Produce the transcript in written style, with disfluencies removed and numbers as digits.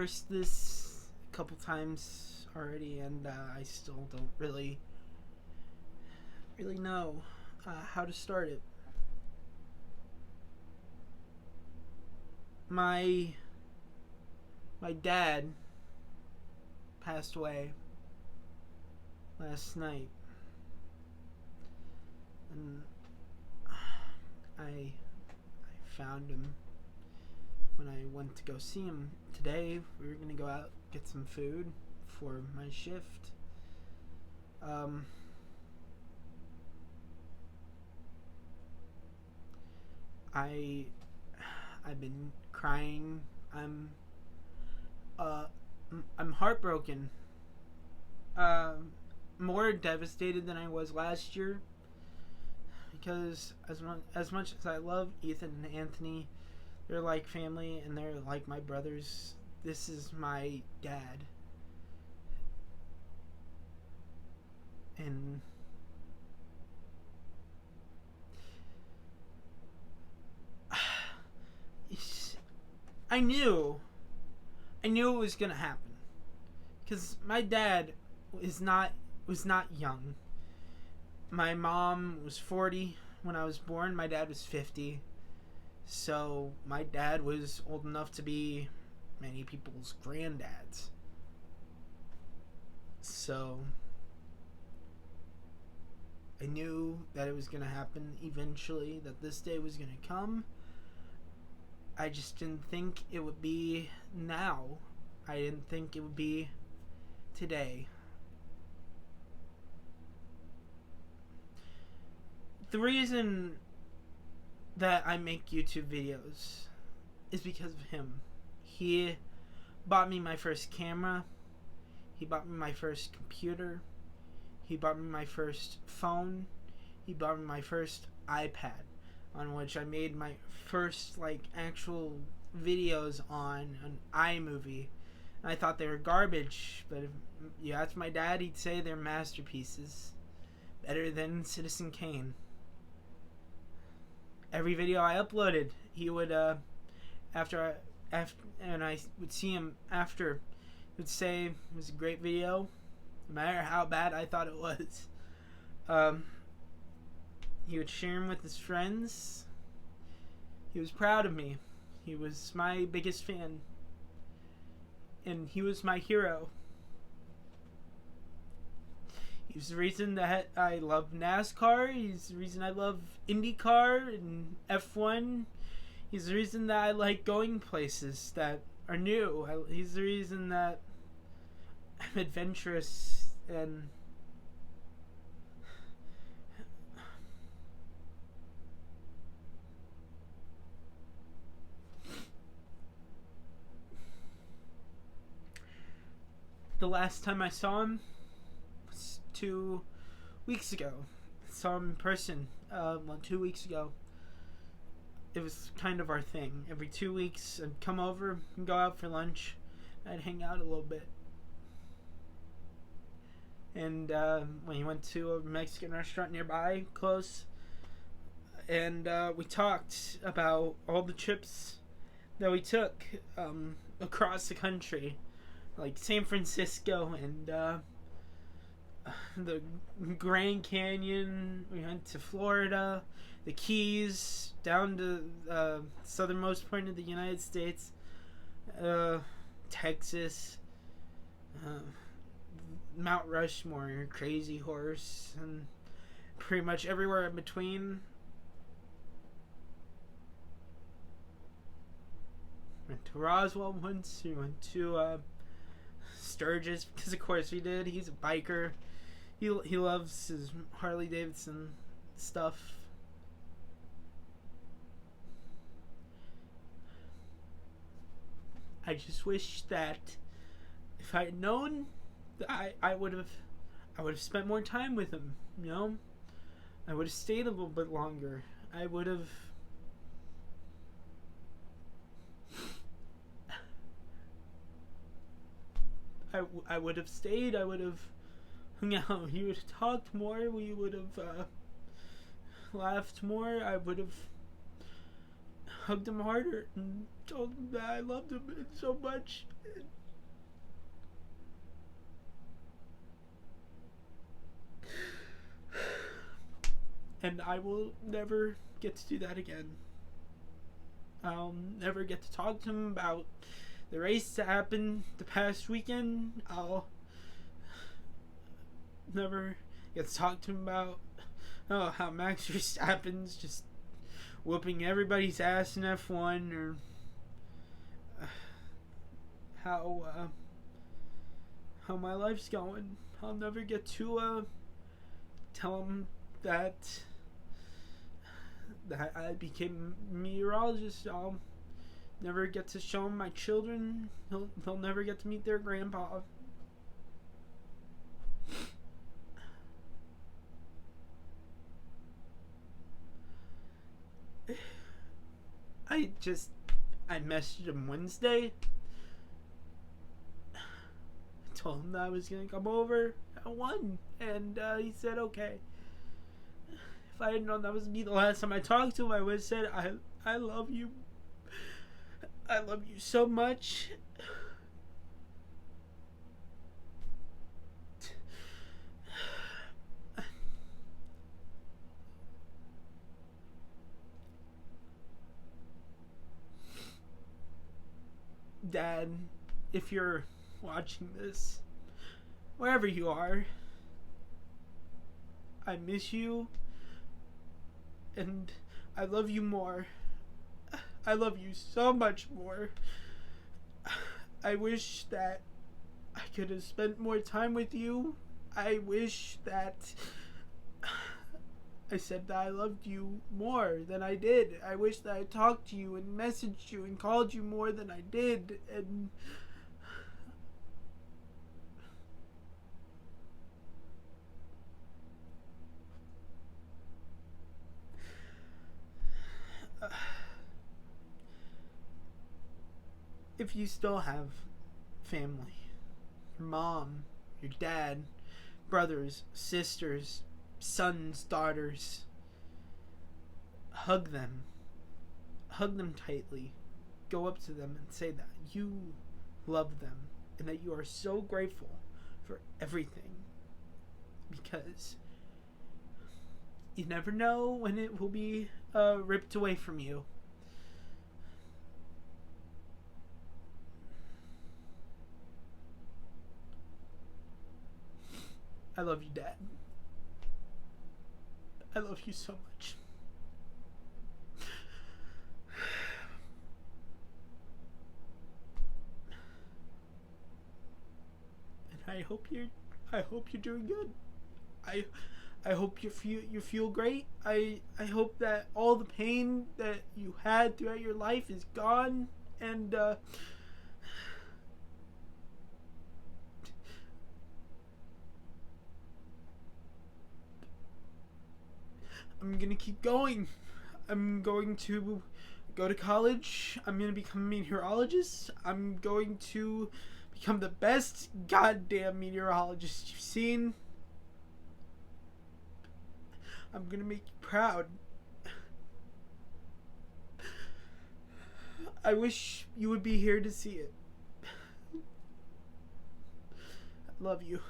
rehearsed this a couple times already, and I still don't really know how to start it. My dad passed away last night, and I found him when I went to go see him today. We were gonna go out, get some food for my shift. I've been crying. I'm heartbroken. More devastated than I was last year, because as much as I love Ethan and Anthony, they're like family and they're like my brothers. This is my dad. And I knew it was gonna happen, because my dad was not young. My mom was 40 when I was born. My dad was 50. So my dad was old enough to be many people's granddads. So I knew that it was going to happen eventually, that this day was going to come. I just didn't think it would be now. I didn't think it would be today. The reason that I make YouTube videos is because of him. He bought me my first camera. He bought me my first computer. He bought me my first phone. He bought me my first iPad, on which I made my first actual videos on an iMovie. And I thought they were garbage, but if you asked my dad, he'd say they're masterpieces. Better than Citizen Kane. Every video I uploaded, he would, after and I would see him after, he would say it was a great video, no matter how bad I thought it was. He would share them with his friends. He was proud of me. He was my biggest fan. And he was my hero. He's the reason that I love NASCAR. He's the reason I love IndyCar and F1. He's the reason that I like going places that are new. He's the reason that I'm adventurous and the last time I saw him 2 weeks ago. I saw him in person 2 weeks ago. It was kind of our thing. Every 2 weeks I'd come over and go out for lunch. I'd hang out a little bit. And when he went to a Mexican restaurant nearby, close, and we talked about all the trips that we took across the country, like San Francisco and the Grand Canyon. We went to Florida, the Keys, down to the southernmost point of the United States, Texas, Mount Rushmore, Crazy Horse, and pretty much everywhere in between. Went to Roswell once. We went to Sturgis, because of course we did. He's a biker. He loves his Harley Davidson stuff. I just wish that if I had known, that I would have spent more time with him. You know, I would have stayed a little bit longer. I would have. I would have stayed. I would have hung out. He would have talked more. We would have laughed more. I would have hugged him harder and told him that I loved him so much. And I will never get to do that again. I'll never get to talk to him about the race that happened the past weekend. I'll never get to talk to him about how Max Verstappen's just whooping everybody's ass in F1, or how my life's going. I'll never get to tell him that I became a meteorologist. I'll never get to show him my children. They'll never get to meet their grandpa. I messaged him Wednesday. I told him that I was gonna come over at 1, and he said okay. If I had known that was me the last time I talked to him, I would have said, I love you. I love you so much. Dad, if you're watching this, wherever you are, I miss you, and I love you more. I love you so much more. I wish that I could have spent more time with you. I wish that I said that I loved you more than I did. I wish that I talked to you and messaged you and called you more than I did. And if you still have family, your mom, your dad, brothers, sisters, sons, daughters, hug them. Hug them tightly. Go up to them and say that you love them and that you are so grateful for everything, because you never know when it will be ripped away from you. I love you, Dad. I love you so much. And I hope you're doing good. I hope you feel great. I hope that all the pain that you had throughout your life is gone, and I'm gonna keep going. I'm going to go to college. I'm gonna become a meteorologist. I'm going to become the best goddamn meteorologist you've seen. I'm gonna make you proud. I wish you would be here to see it. I love you.